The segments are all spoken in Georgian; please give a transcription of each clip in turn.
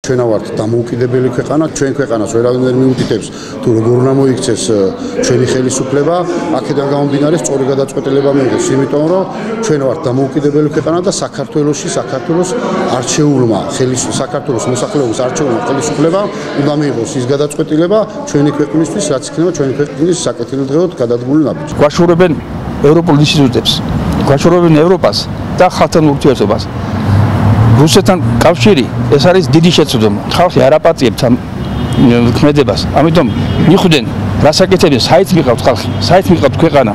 ჩვენ ვართ დამოუკიდებელი ქვეყანა, ჩვენ ქვეყანას ვერავინ ვერ მიუთითებს თუ როგორ უნდა მოიქცეს ჩვენი ხელისუფლება, აქედან გამომდინარე სწორი გადაწყვეტილება მიიღეს, იმიტომ რომ ჩვენ ვართ დამოუკიდებელი ქვეყანა და საქართველოს არჩეულმა საქართველოს მოსახლეობის არჩეულმა ხელისუფლება უნდა მიიღოს ის გადაწყვეტილება ჩვენი ქვეყნისთვის, რაც იქნება ჩვენი ქვეყნის საკეთილდღეოდ გადადგმული ნაბიჯი. გვაშურებენ ევროპულ ინსტიტუტებს, გვაშურებენ ევროპას და ხალხთან ურთიერთობას. რუსეთთან კავშირი ეს არის დიდი შეცდომა. ხალხი არ აპატიებს ამ ქმედებას. ამიტომ მიხვდნენ რას აკეთებენ, საით მიყავთ ხალხი, საით მიყავთ ქვეყანა.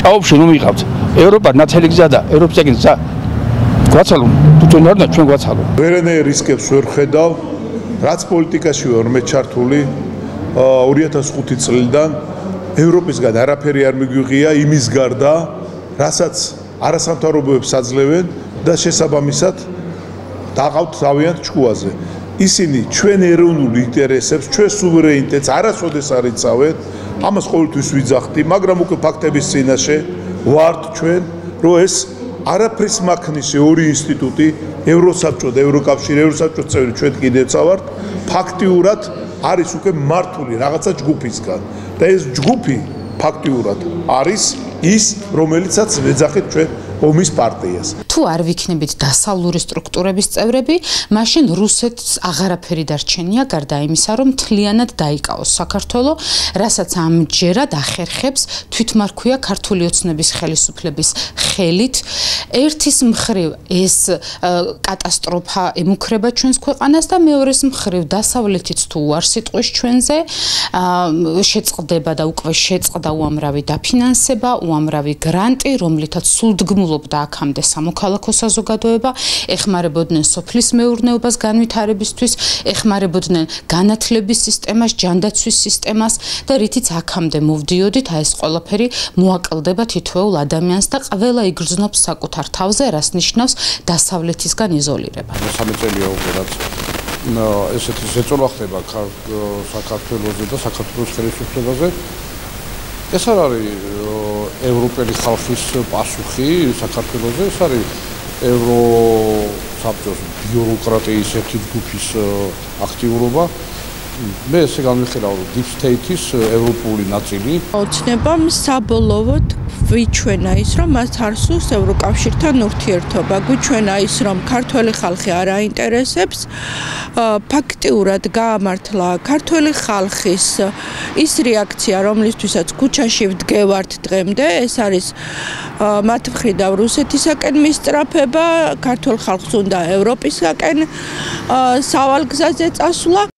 ჭაობში რომ მიყავთ. ევროპა ნათელი გზა და ევროპის გზა გვაცალო, თვითონ არ და ჩვენ გვაცალო. ვერანაირ რისკებს ვერ ხედავ, რაც პოლიტიკაში ვარ მე ჩართული 2005 წლიდან ევროპისგან არაფერი არ მიგვიღია იმის გარდა, რასაც არასამთავრობოებს აძლევენ და შესაბამისად დაყავთ თავიანთ ჭკუაზე. ისინი ჩვენ ეროვნულ ინტერესებს, ჩვენ სუვერენიტეტს არასოდეს არ იცავენ, ამას ყოველთვის ვიძახდი, მაგრამ უკვე ფაქტების წინაშე ვართ ჩვენ, რომ ეს არაფრის მაქნისი ორი ინსტიტუტი, ევროსაბჭო და ევროკავშირი, ევროსაბჭოს წევრი ჩვენ კიდევ ვართ, ფაქტიურად არის უკვე მართული რაღაცა ჯგუფისგან და ეს ჯგუფი ფაქტიურად არის ის, რომელიცაც ვეძახით ჩვენ ომის პარტიას. თუ არ ვიქნებით დასავლური სტრუქტურების წევრები, მაშინ რუსეთს აღარაფერი დარჩენია გარდა იმისა, რომ მთლიანად დაიკავოს საქართველო, რასაც ამჯერად ახერხებს თვითმარქვია ქართული ოცნების ხელისუფლების ხელით. ერთის მხრივ ეს კატასტროფა ემუქრება ჩვენს ქვეყანას და მეორეს მხრივ დასავლეთიც თუ უარსიტყვის ჩვენზე შეწყდება და უკვე შეწყდა უამრავი დაფინანსება, უამრავი გრანტი, რომლითაც სულდგმულობდა აქამდე სამოქალაქო საზოგადოება, ეხმარებოდნენ სოფლის მეურნეობას განვითარებისთვის, ეხმარებოდნენ განათლების სისტემას, ჯანდაცვის სისტემას და რითიც აქამდე მოვდიოდით, ეს ყველაფერი მოაკლდება თითოეულ ადამიანს და ყველა იგრძნობს საკუთარ თავზე, რას ნიშნავს დასავლეთისგან იზოლირება. 3 წელია უკვე რაც ესეთი ზეწოლა ხდება საქართველოზე და საქართველოს ხელისუფლებაზე. ეს არ არის ევროპელი ხალხის პასუხი საქართველოზე, ეს არის ევროსაბჭოს ბიუროკრატიის ერთი ჯგუფის აქტიურობა. მე ესე განვიხილავ, რომ deep state-ის ევროპული ნაწილი ოცნებამ საბოლოოდ გვიჩვენა ის, რომ მას არ სურს ევროკავშირთან ურთიერთობა. გვიჩვენა ის, რომ ქართველი ხალხი არ აინტერესებს. ფაქტიურად გაამართლა ქართველი ხალხის ის რეაქცია, რომლისთვისაც ქუჩაში ვდგევართ დღემდე, ეს არის მათ მხრიდან რუსეთისაკენ მისწრაფება, ქართულ ხალხს უნდა ევროპისაკენ სავალ გზაზე წასვლა.